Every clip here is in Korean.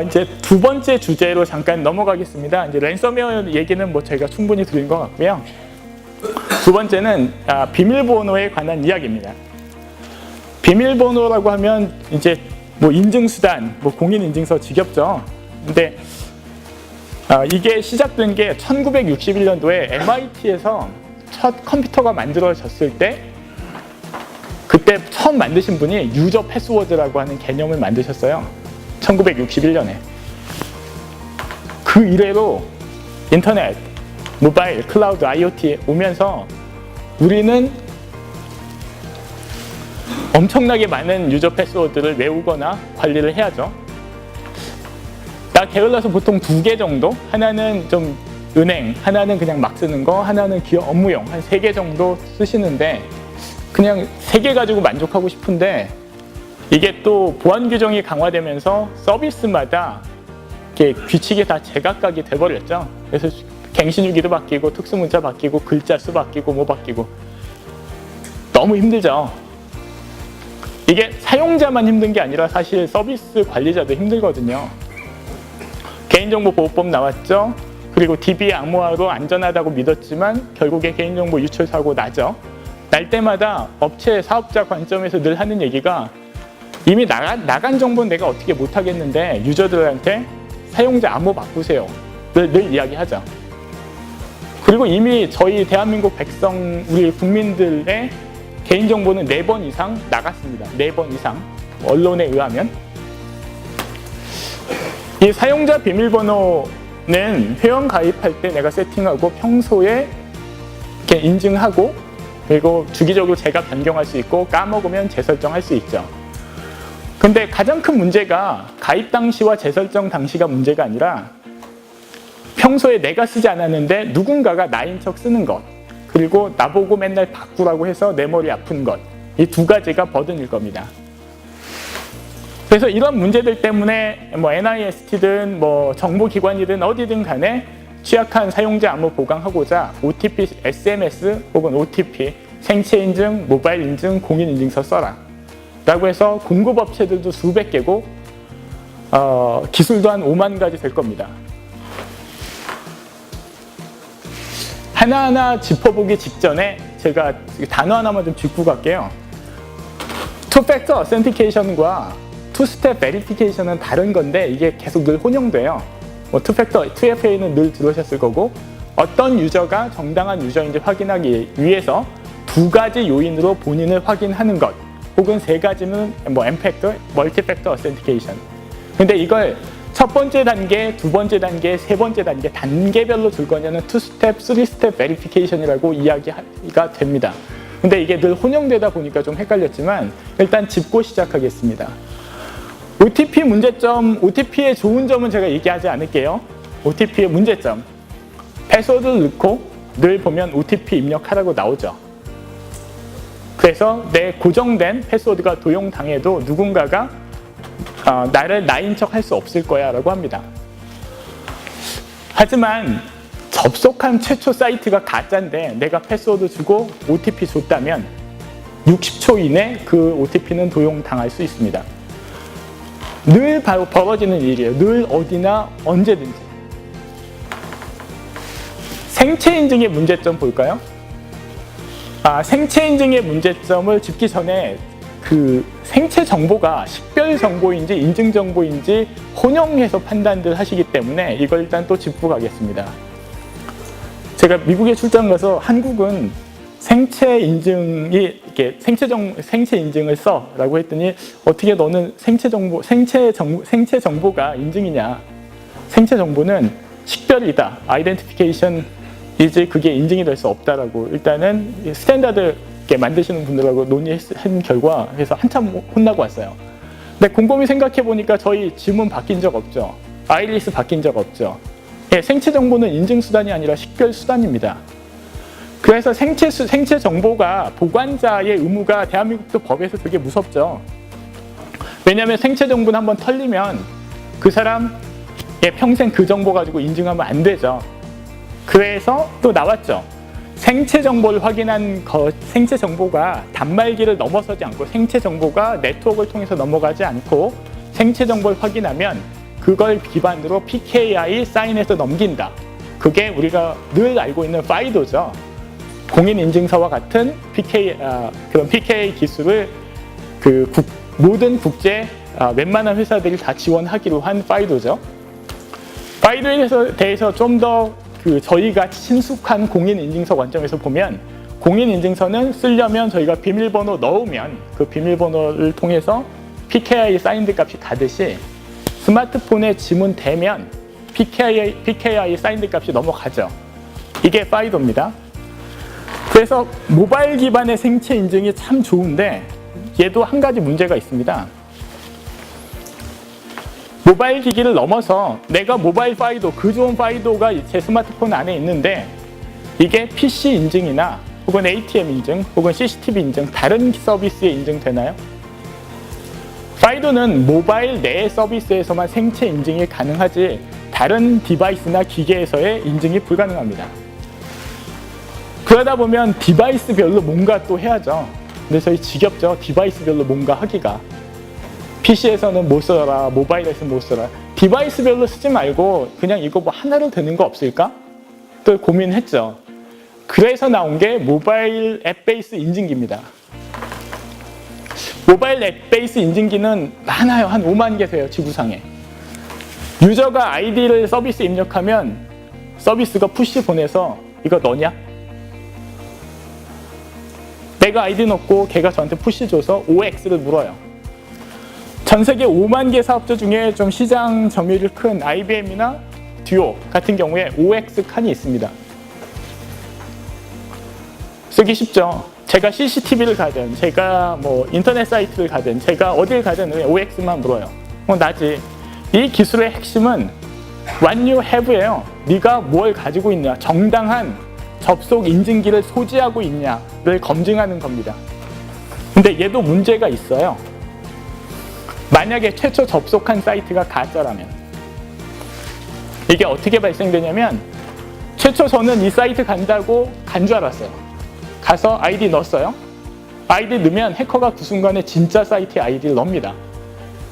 이제 두 번째 주제로 잠깐 넘어가겠습니다. 이제 랜섬웨어 얘기는 뭐 저희가 충분히 드린 것 같고요. 두 번째는 비밀번호에 관한 이야기입니다. 비밀번호라고 하면 이제 뭐 인증수단, 뭐 공인인증서 지겹죠. 근데 이게 시작된 게 1961년도에 MIT에서 첫 컴퓨터가 만들어졌을 때 그때 처음 만드신 분이 유저 패스워드라고 하는 개념을 만드셨어요. 1961년에. 그 이래로 인터넷, 모바일, 클라우드, IoT 오면서 우리는 엄청나게 많은 유저 패스워드를 외우거나 관리를 해야죠. 게을러서 보통 2개 정도? 하나는 좀 은행, 하나는 그냥 막 쓰는 거, 하나는 기업 업무용 한 3개 정도 쓰시는데 그냥 3개 가지고 만족하고 싶은데 이게 또 보안 규정이 강화되면서 서비스마다 이렇게 규칙이 다 제각각이 돼버렸죠. 그래서 갱신유기도 바뀌고 특수문자 바뀌고 글자 수 바뀌고 뭐 바뀌고 너무 힘들죠. 이게 사용자만 힘든 게 아니라 사실 서비스 관리자도 힘들거든요. 개인정보보호법 나왔죠. 그리고 DB 암호화로 안전하다고 믿었지만 결국에 개인정보 유출 사고 나죠. 날 때마다 업체 사업자 관점에서 늘 하는 얘기가 이미 나간 정보는 내가 어떻게 못하겠는데 유저들한테 사용자 암호 바꾸세요. 늘 이야기하죠. 그리고 이미 저희 대한민국 백성, 우리 국민들의 개인정보는 4번 이상 나갔습니다. 4번 이상. 언론에 의하면. 이 사용자 비밀번호는 회원 가입할 때 내가 세팅하고 평소에 이렇게 인증하고 그리고 주기적으로 제가 변경할 수 있고 까먹으면 재설정할 수 있죠. 근데 가장 큰 문제가 가입 당시와 재설정 당시가 문제가 아니라 평소에 내가 쓰지 않았는데 누군가가 나인 척 쓰는 것 그리고 나보고 맨날 바꾸라고 해서 내 머리 아픈 것 이 2가지가 버든일 겁니다. 그래서 이런 문제들 때문에 뭐 NIST든 뭐 정보기관이든 어디든 간에 취약한 사용자 암호 보강하고자 OTP, SMS 혹은 OTP, 생체 인증, 모바일 인증, 공인 인증서 써라 라고 해서 공급업체들도 수백 개고 기술도 한 5만 가지 될 겁니다. 하나하나 짚어보기 직전에 제가 단어 하나만 좀 짚고 갈게요. 투팩터 어센티케이션과 투스텝 베리피케이션은 다른 건데 이게 계속 늘 혼용돼요. 뭐 투팩터, 2FA는 늘 들으셨을 거고 어떤 유저가 정당한 유저인지 확인하기 위해서 2가지 요인으로 본인을 확인하는 것 혹은 3가지는 뭐 M팩터, 멀티팩터 어센티케이션. 근데 이걸 첫 번째 단계, 두 번째 단계, 세 번째 단계 단계별로 줄 거냐는 2스텝, 3스텝 베리피케이션이라고 이야기가 됩니다. 근데 이게 늘 혼용되다 보니까 좀 헷갈렸지만 일단 짚고 시작하겠습니다. OTP 문제점, OTP의 좋은 점은 제가 얘기하지 않을게요. OTP의 문제점. 패스워드를 넣고 늘 보면 OTP 입력하라고 나오죠. 그래서 내 고정된 패스워드가 도용당해도 누군가가 나를 나인 척 할 수 없을 거야 라고 합니다. 하지만 접속한 최초 사이트가 가짜인데 내가 패스워드 주고 OTP 줬다면 60초 이내 그 OTP는 도용당할 수 있습니다. 늘 벌어지는 일이에요. 늘 어디나 언제든지. 생체 인증의 문제점 볼까요? 생체 인증의 문제점을 짚기 전에 그 생체 정보가 식별 정보인지 인증 정보인지 혼용해서 판단들 하시기 때문에 이걸 일단 또 짚고 가겠습니다. 제가 미국에 출장 가서 한국은 생체 인증이 이렇게 생체 인증을 써라고 했더니 어떻게 너는 생체 정보가 인증이냐? 생체 정보는 식별이다. 아이덴티피케이션이지 그게 인증이 될 수 없다라고 일단은 스탠다드 만드시는 분들하고 논의한 결과 그래서 한참 혼나고 왔어요. 근데 곰곰이 생각해 보니까 저희 지문 바뀐 적 없죠. 아이리스 바뀐 적 없죠. 예, 생체 정보는 인증 수단이 아니라 식별 수단입니다. 그래서 생체 정보가 보관자의 의무가 대한민국도 법에서 되게 무섭죠. 왜냐하면 생체 정보는 한번 털리면 그 사람 평생 그 정보 가지고 인증하면 안 되죠. 그래서 또 나왔죠. 생체 정보를 확인한 생체 정보가 단말기를 넘어서지 않고 생체 정보가 네트워크를 통해서 넘어가지 않고 생체 정보를 확인하면 그걸 기반으로 PKI 사인해서 넘긴다. 그게 우리가 늘 알고 있는 FIDO죠. 공인인증서와 같은 그런 PKI 기술을 모든 국제 웬만한 회사들이 다 지원하기로 한 FIDO죠. FIDO에 대해서 좀 더 저희가 친숙한 공인인증서 관점에서 보면, 공인인증서는 쓰려면 저희가 비밀번호 넣으면 그 비밀번호를 통해서 PKI 사인드 값이 가듯이 스마트폰에 지문되면 PKI 사인드 값이 넘어가죠. 이게 FIDO입니다. 그래서 모바일 기반의 생체 인증이 참 좋은데 얘도 한 가지 문제가 있습니다. 모바일 기기를 넘어서 내가 모바일 FIDO, 그 좋은 FIDO가 제 스마트폰 안에 있는데 이게 PC 인증이나 혹은 ATM 인증, 혹은 CCTV 인증, 다른 서비스에 인증되나요? FIDO는 모바일 내 서비스에서만 생체 인증이 가능하지 다른 디바이스나 기계에서의 인증이 불가능합니다. 그러다 보면 디바이스별로 뭔가 또 해야죠. 근데 저희 지겹죠. 디바이스별로 뭔가 하기가. PC에서는 못 써라, 모바일에서는 못 써라. 디바이스별로 쓰지 말고 그냥 이거 뭐 하나로 되는 거 없을까? 또 고민했죠. 그래서 나온 게 모바일 앱 베이스 인증기입니다. 모바일 앱 베이스 인증기는 많아요. 한 5만 개 돼요, 지구상에. 유저가 아이디를 서비스에 입력하면 서비스가 푸시 보내서 이거 너냐? 내가 아이디 넣고 걔가 저한테 푸시 줘서 OX를 물어요. 전 세계 5만 개 사업자 중에 좀 시장 점유율이 큰 IBM이나 듀오 같은 경우에 OX 칸이 있습니다. 쓰기 쉽죠. 제가 CCTV를 가든, 제가 뭐 인터넷 사이트를 가든, 제가 어딜 가든 OX만 물어요. 나지. 이 기술의 핵심은 What you have예요. 네가 뭘 가지고 있냐, 정당한 접속 인증기를 소지하고 있냐를 검증하는 겁니다. 근데 얘도 문제가 있어요. 만약에 최초 접속한 사이트가 가짜라면 이게 어떻게 발생되냐면, 최초 저는 이 사이트 간다고 간 줄 알았어요. 가서 아이디 넣었어요. 아이디 넣으면 해커가 그 순간에 진짜 사이트의 아이디를 넣습니다.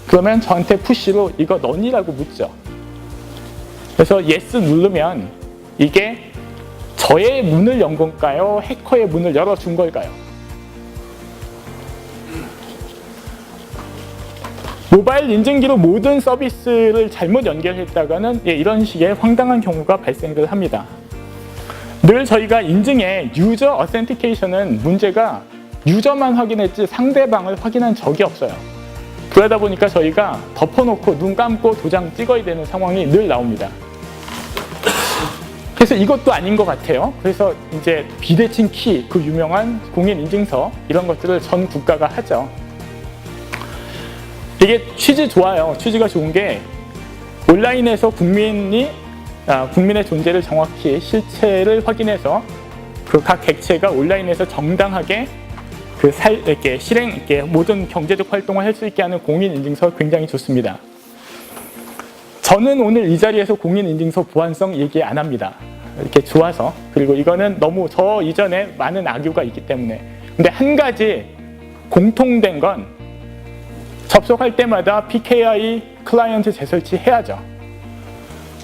그러면 저한테 푸시로 이거 너니라고 묻죠. 그래서 yes 누르면 이게 저의 문을 연 건가요? 해커의 문을 열어준 걸까요? 모바일 인증기로 모든 서비스를 잘못 연결했다가는 이런 식의 황당한 경우가 발생을 합니다. 늘 저희가 인증에 유저 어센티케이션은 문제가 유저만 확인했지 상대방을 확인한 적이 없어요. 그러다 보니까 저희가 덮어놓고 눈 감고 도장 찍어야 되는 상황이 늘 나옵니다. 그래서 이것도 아닌 것 같아요. 그래서 이제 비대칭 키, 그 유명한 공인인증서 이런 것들을 전 국가가 하죠. 이게 취지 좋아요. 취지가 좋은 게 온라인에서 국민의 존재를 정확히 실체를 확인해서 그 각 객체가 온라인에서 정당하게 이렇게 모든 경제적 활동을 할 수 있게 하는 공인인증서 굉장히 좋습니다. 저는 오늘 이 자리에서 공인인증서 보안성 얘기 안 합니다. 이렇게 좋아서. 그리고 이거는 너무 저 이전에 많은 악유가 있기 때문에. 근데 한 가지 공통된 건 접속할 때마다 PKI 클라이언트 재설치 해야죠.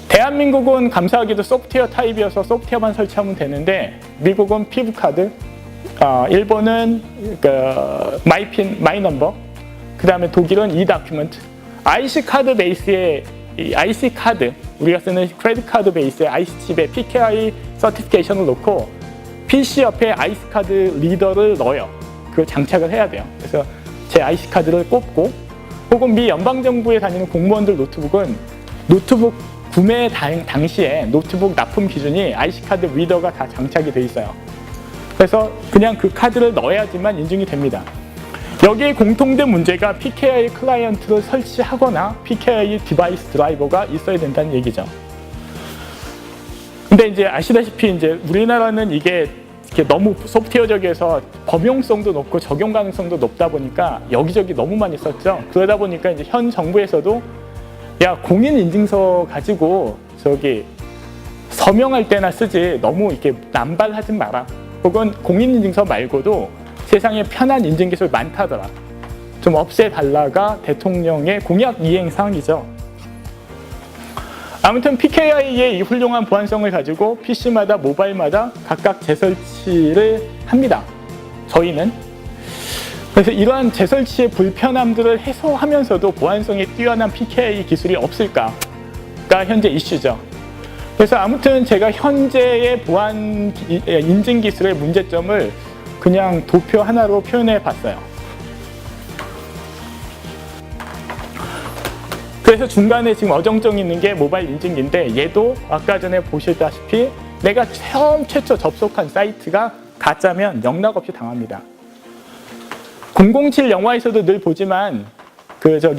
대한민국은 감사하게도 소프트웨어 타입이어서 소프트웨어만 설치하면 되는데, 미국은 피부카드, 일본은 마이핀, 마이넘버, 그 다음에 독일은 이다큐멘트, IC카드 베이스에 IC카드, 우리가 쓰는 크레딧 카드 베이스에 IC칩에 PKI 서티피케이션을 놓고 PC 옆에 IC카드 리더를 넣어요. 그걸 장착을 해야 돼요. 그래서 제 IC카드를 꼽고, 혹은 미 연방정부에 다니는 공무원들 노트북은 노트북 구매 당시에 노트북 납품 기준이 IC카드 리더가 다 장착이 돼 있어요. 그래서 그냥 그 카드를 넣어야지만 인증이 됩니다. 여기에 공통된 문제가 PKI 클라이언트를 설치하거나 PKI 디바이스 드라이버가 있어야 된다는 얘기죠. 근데 이제 아시다시피 이제 우리나라는 이게 너무 소프트웨어적이어서 범용성도 높고 적용 가능성도 높다 보니까 여기저기 너무 많이 썼죠. 그러다 보니까 이제 현 정부에서도 야, 공인인증서 가지고 서명할 때나 쓰지 너무 이렇게 남발하지 마라. 혹은 공인인증서 말고도 세상에 편한 인증기술 많다더라. 좀 없애달라가 대통령의 공약 이행 사항이죠. 아무튼 PKI의 이 훌륭한 보안성을 가지고 PC마다 모바일마다 각각 재설치를 합니다. 저희는. 그래서 이러한 재설치의 불편함들을 해소하면서도 보안성이 뛰어난 PKI 기술이 없을까가 현재 이슈죠. 그래서 아무튼 제가 현재의 보안 인증 기술의 문제점을 그냥 도표 하나로 표현해 봤어요. 그래서 중간에 지금 어정쩡 있는 게 모바일 인증기인데, 얘도 아까 전에 보시다시피 내가 최초 접속한 사이트가 가짜면 영락없이 당합니다. 007 영화에서도 늘 보지만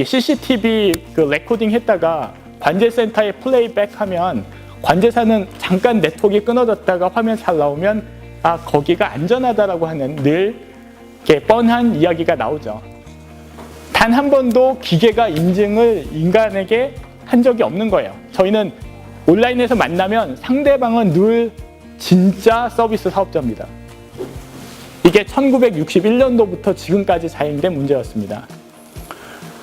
CCTV 레코딩 했다가 관제센터에 플레이백 하면 관제사는 잠깐 네트워크가 끊어졌다가 화면 잘 나오면 거기가 안전하다라고 하는 늘 이렇게 뻔한 이야기가 나오죠. 단 한 번도 기계가 인증을 인간에게 한 적이 없는 거예요. 저희는 온라인에서 만나면 상대방은 늘 진짜 서비스 사업자입니다. 이게 1961년도부터 지금까지 자행된 문제였습니다.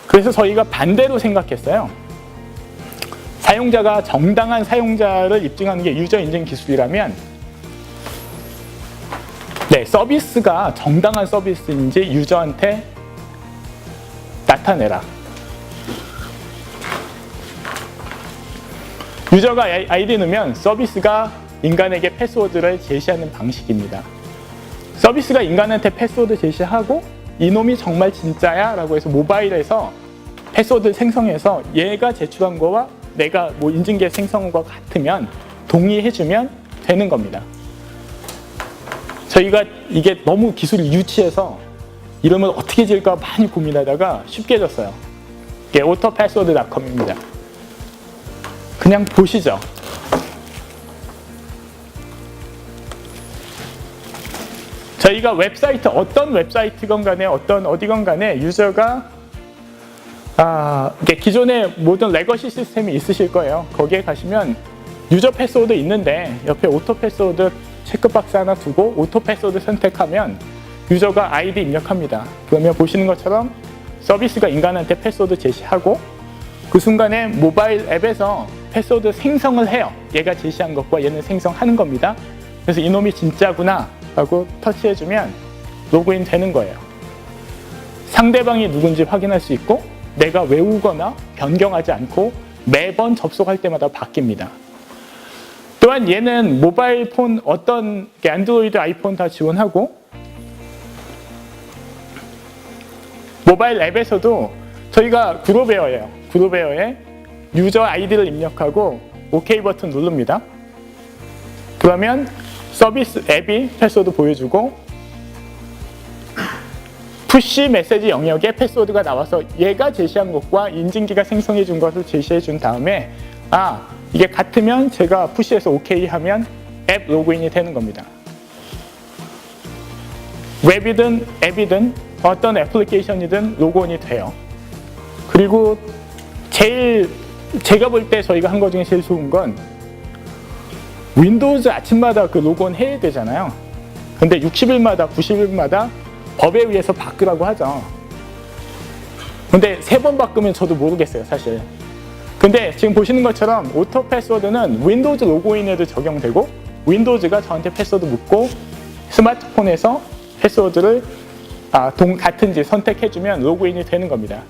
그래서 저희가 반대로 생각했어요. 사용자가 정당한 사용자를 입증하는 게 유저 인증 기술이라면, 서비스가 정당한 서비스인지 유저한테 나타내라. 유저가 아이디 넣으면 서비스가 인간에게 패스워드를 제시하는 방식입니다. 서비스가 인간한테 패스워드 제시하고 이놈이 정말 진짜야 라고 해서 모바일에서 패스워드 생성해서 얘가 제출한 거와 내가 인증계 생성한 것 같으면 동의해주면 되는 겁니다. 저희가 이게 너무 기술이 유치해서 이름을 어떻게 지을까 많이 고민하다가 쉽게 졌어요. 이게 autopassword.com입니다. 그냥 보시죠. 저희가 웹사이트, 어떤 웹사이트건 간에 어디건 간에 유저가 기존의 모든 레거시 시스템이 있으실 거예요. 거기에 가시면 유저 패스워드 있는데 옆에 오토 패스워드 체크박스 하나 두고 오토 패스워드 선택하면 유저가 아이디 입력합니다. 그러면 보시는 것처럼 서비스가 인간한테 패스워드 제시하고 그 순간에 모바일 앱에서 패스워드 생성을 해요. 얘가 제시한 것과 얘는 생성하는 겁니다. 그래서 이놈이 진짜구나 하고 터치해주면 로그인 되는 거예요. 상대방이 누군지 확인할 수 있고 내가 외우거나 변경하지 않고 매번 접속할 때마다 바뀝니다. 또한 얘는 모바일 폰 어떤 안드로이드, 아이폰 다 지원하고 모바일 앱에서도 저희가 그룹웨어예요. 그룹웨어에 유저 아이디를 입력하고 OK 버튼 누릅니다. 그러면 서비스 앱이 패스워드 보여주고 푸시 메시지 영역에 패스워드가 나와서 얘가 제시한 것과 인증기가 생성해 준 것을 제시해 준 다음에 이게 같으면 제가 푸시해서 OK 하면 앱 로그인이 되는 겁니다. 웹이든 앱이든 어떤 애플리케이션이든 로그인이 돼요. 그리고 제가 볼 때 저희가 한 것 중에 제일 좋은 건 윈도우즈 아침마다 로그인 해야 되잖아요. 근데 60일마다 90일마다 법에 의해서 바꾸라고 하죠. 근데 3번 바꾸면 저도 모르겠어요, 사실. 근데 지금 보시는 것처럼 오토 패스워드는 윈도우즈 로그인에도 적용되고 윈도우즈가 저한테 패스워드 묻고 스마트폰에서 패스워드를 같은지 선택해주면 로그인이 되는 겁니다.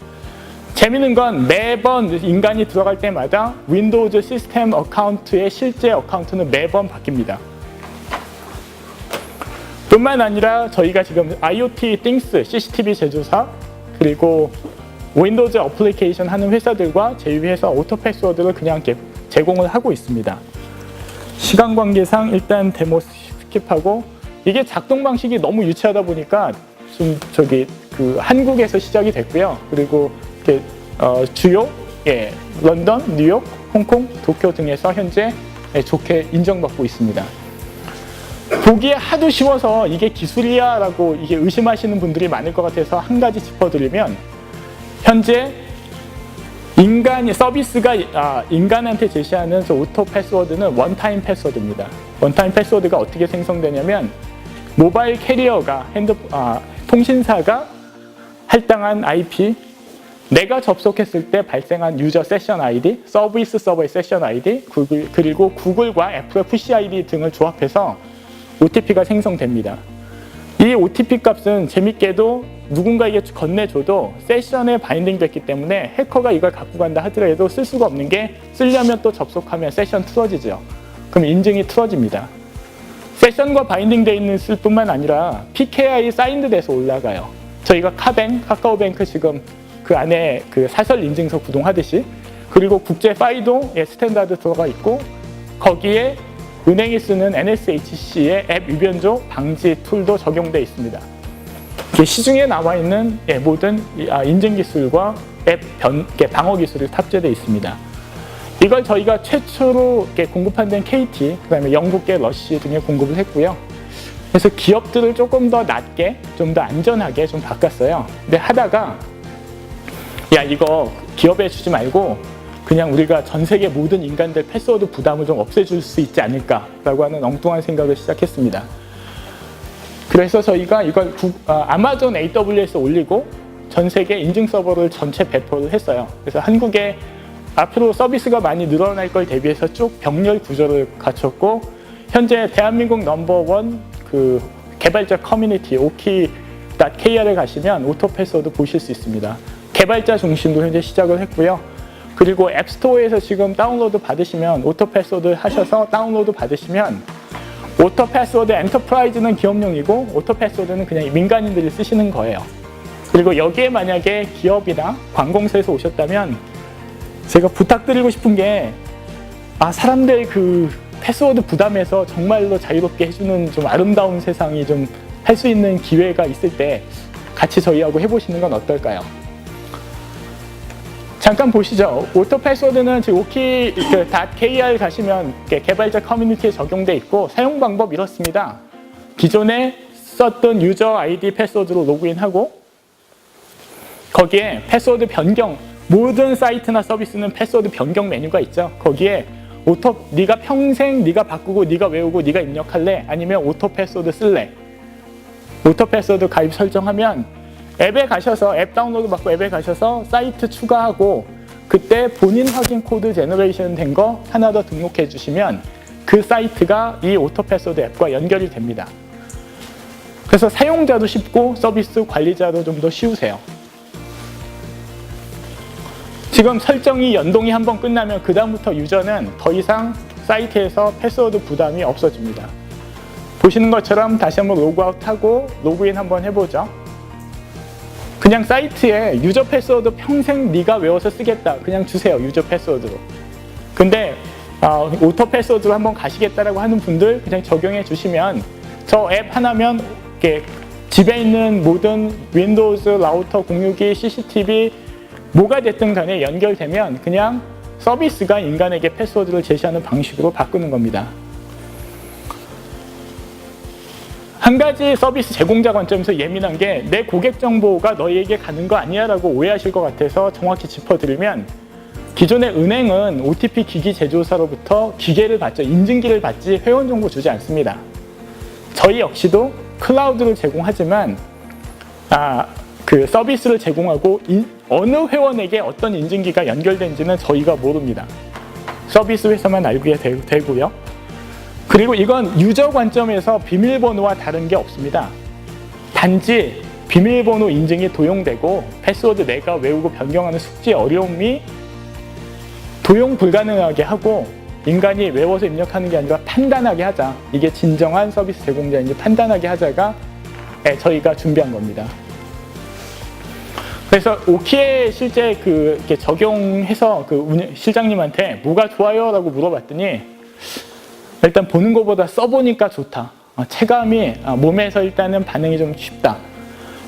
재미있는 건 매번 인간이 들어갈 때마다 윈도우즈 시스템 어카운트의 실제 어카운트는 매번 바뀝니다. 뿐만 아니라 저희가 지금 IoT Things, CCTV 제조사, 그리고 윈도우즈 어플리케이션 하는 회사들과 제휴해서 오토 패스워드를 그냥 제공을 하고 있습니다. 시간 관계상 일단 데모 스킵하고, 이게 작동 방식이 너무 유치하다 보니까 좀 한국에서 시작이 됐고요. 그리고 주요 런던, 뉴욕, 홍콩, 도쿄 등에서 현재 좋게 인정받고 있습니다. 보기에 하도 쉬워서 이게 기술이야 라고 이게 의심하시는 분들이 많을 것 같아서 한 가지 짚어드리면, 현재 서비스가 인간한테 제시하는 오토 패스워드는 원타임 패스워드입니다. 원타임 패스워드가 어떻게 생성되냐면 모바일 캐리어가 통신사가 할당한 IP 내가 접속했을 때 발생한 유저 세션 아이디, 서비스 서버의 세션 아이디, 그리고 구글과 애플의 푸시 아이디 등을 조합해서 OTP가 생성됩니다. 이 OTP 값은 재밌게도 누군가에게 건네줘도 세션에 바인딩됐기 때문에 해커가 이걸 갖고 간다 하더라도 쓸 수가 없는 게, 쓰려면 또 접속하면 세션 틀어지죠. 그럼 인증이 틀어집니다. 세션과 바인딩되어 있는 쓸 뿐만 아니라 PKI 사인드 돼서 올라가요. 저희가 카카오뱅크 지금 그 안에 그 사설 인증서 구동하듯이, 그리고 국제 파이도 스탠다드 들어가 있고, 거기에 은행이 쓰는 NSHC의 앱 위변조 방지 툴도 적용되어 있습니다. 시중에 나와 있는 모든 인증 기술과 앱 방어 기술이 탑재되어 있습니다. 이걸 저희가 최초로 공급한 데는 KT, 그다음에 영국계 러시 등에 공급을 했고요. 그래서 기업들을 조금 더 낮게, 좀 더 안전하게 좀 바꿨어요. 근데 하다가 야, 이거 기업에 주지 말고 그냥 우리가 전 세계 모든 인간들 패스워드 부담을 좀 없애줄 수 있지 않을까라고 하는 엉뚱한 생각을 시작했습니다. 그래서 저희가 이걸 아마존 AWS에 올리고 전 세계 인증 서버를 전체 배포를 했어요. 그래서 한국에 앞으로 서비스가 많이 늘어날 걸 대비해서 쭉 병렬 구조를 갖췄고, 현재 대한민국 넘버원 그 개발자 커뮤니티 oki.kr에 가시면 오토 패스워드 보실 수 있습니다. 개발자 중심으로 현재 시작을 했고요. 그리고 앱스토어에서 지금 다운로드 받으시면, 오토 패스워드 하셔서 다운로드 받으시면, 오토 패스워드 엔터프라이즈는 기업용이고 오토 패스워드는 그냥 민간인들이 쓰시는 거예요. 그리고 여기에 만약에 기업이나 관공서에서 오셨다면 제가 부탁드리고 싶은 게, 사람들 그 패스워드 부담에서 정말로 자유롭게 해주는 좀 아름다운 세상이 좀 할 수 있는 기회가 있을 때 같이 저희하고 해보시는 건 어떨까요? 잠깐 보시죠. 오토 패스워드는 지금 oki.kr 가시면 개발자 커뮤니티에 적용돼 있고, 사용 방법 이렇습니다. 기존에 썼던 유저 아이디 패스워드로 로그인하고, 거기에 패스워드 변경, 모든 사이트나 서비스는 패스워드 변경 메뉴가 있죠. 거기에 네가 평생 네가 바꾸고 네가 외우고 네가 입력할래? 아니면 오토 패스워드 쓸래? 오토 패스워드 가입 설정하면 앱에 가셔서, 앱 다운로드 받고 앱에 가셔서 사이트 추가하고, 그때 본인 확인 코드 제너레이션 된 거 하나 더 등록해 주시면 그 사이트가 이 오토 패스워드 앱과 연결이 됩니다. 그래서 사용자도 쉽고 서비스 관리자도 좀 더 쉬우세요. 지금 설정이 연동이 한번 끝나면 그 다음부터 유저는 더 이상 사이트에서 패스워드 부담이 없어집니다. 보시는 것처럼 다시 한번 로그아웃하고 로그인 한번 해보죠. 그냥 사이트에 유저 패스워드 평생 네가 외워서 쓰겠다, 그냥 주세요. 유저 패스워드로. 근데 오토 패스워드로 한번 가시겠다라고 하는 분들 그냥 적용해 주시면, 저 앱 하나면 이렇게 집에 있는 모든 윈도우즈, 라우터, 공유기, CCTV 뭐가 됐든 간에 연결되면 그냥 서비스가 인간에게 패스워드를 제시하는 방식으로 바꾸는 겁니다. 한 가지 서비스 제공자 관점에서 예민한 게, 내 고객 정보가 너희에게 가는 거 아니야 라고 오해하실 것 같아서 정확히 짚어드리면, 기존의 은행은 OTP 기기 제조사로부터 기계를 받죠. 인증기를 받지 회원 정보 주지 않습니다. 저희 역시도 클라우드를 제공하지만 그 서비스를 제공하고 어느 회원에게 어떤 인증기가 연결된지는 저희가 모릅니다. 서비스 회사만 알게 되고요. 그리고 이건 유저 관점에서 비밀번호와 다른 게 없습니다. 단지 비밀번호 인증이 도용되고 패스워드 내가 외우고 변경하는 숙지의 어려움이 도용 불가능하게 하고, 인간이 외워서 입력하는 게 아니라 판단하게 하자, 이게 진정한 서비스 제공자인지 판단하게 하자가 저희가 준비한 겁니다. 그래서 오키에 실제 이렇게 적용해서 실장님한테 뭐가 좋아요? 라고 물어봤더니, 일단 보는 것보다 써보니까 좋다. 체감이 몸에서 일단은 반응이 좀 쉽다.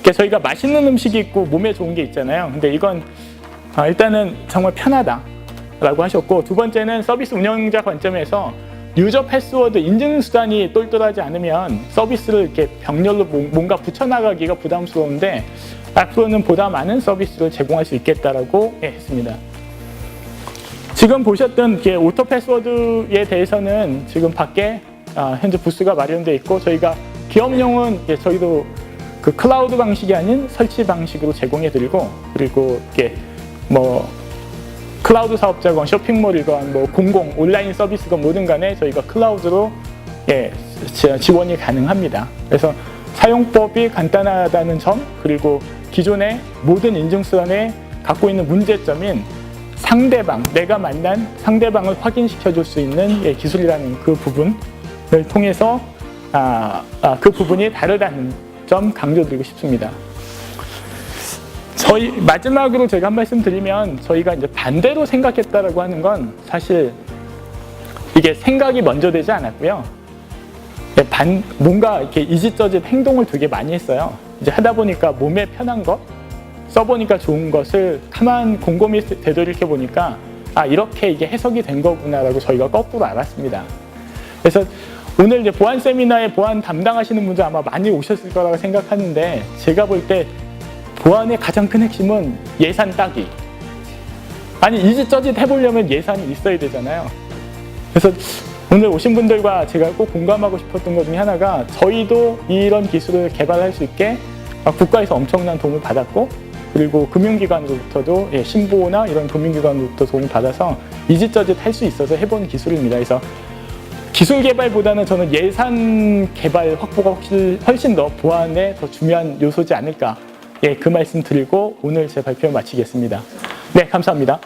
그러니까 저희가 맛있는 음식이 있고 몸에 좋은 게 있잖아요. 근데 이건 일단은 정말 편하다 라고 하셨고, 두 번째는 서비스 운영자 관점에서 유저 패스워드 인증 수단이 똘똘하지 않으면 서비스를 이렇게 병렬로 뭔가 붙여나가기가 부담스러운데, 앞으로는 보다 많은 서비스를 제공할 수 있겠다라고 했습니다. 지금 보셨던 오토 패스워드에 대해서는 지금 밖에 현재 부스가 마련되어 있고, 저희가 기업용은 저희도 그 클라우드 방식이 아닌 설치 방식으로 제공해드리고, 그리고 이렇게 뭐 클라우드 사업자건 쇼핑몰이건 뭐 공공 온라인 서비스건 뭐든 간에 저희가 클라우드로 지원이 가능합니다. 그래서 사용법이 간단하다는 점, 그리고 기존의 모든 인증수단에 갖고 있는 문제점인 상대방, 내가 만난 상대방을 확인시켜 줄 수 있는 기술이라는 그 부분을 통해서 그 부분이 다르다는 점 강조드리고 싶습니다. 마지막으로 제가 한 말씀 드리면, 저희가 이제 반대로 생각했다라고 하는 건 사실 이게 생각이 먼저 되지 않았고요. 뭔가 이렇게 이짓저짓 행동을 되게 많이 했어요. 이제 하다 보니까 몸에 편한 것, 써보니까 좋은 것을 곰곰이 되돌이켜 보니까 이렇게 이게 해석이 된 거구나라고 저희가 거꾸로 알았습니다. 그래서 오늘 이제 보안 세미나에 보안 담당하시는 분들 아마 많이 오셨을 거라고 생각하는데, 제가 볼 때 보안의 가장 큰 핵심은 예산 따기. 아니, 이짓저짓 해보려면 예산이 있어야 되잖아요. 그래서 오늘 오신 분들과 제가 꼭 공감하고 싶었던 것 중에 하나가, 저희도 이런 기술을 개발할 수 있게 국가에서 엄청난 도움을 받았고, 그리고 금융기관으로부터도 신보나 이런 금융기관으로부터 도움을 받아서 이짓저짓 할 수 있어서 해본 기술입니다. 그래서 기술 개발보다는 저는 예산 개발 확보가 훨씬 더 보안에 더 중요한 요소지 않을까, 그 말씀 드리고 오늘 제 발표 마치겠습니다. 네, 감사합니다.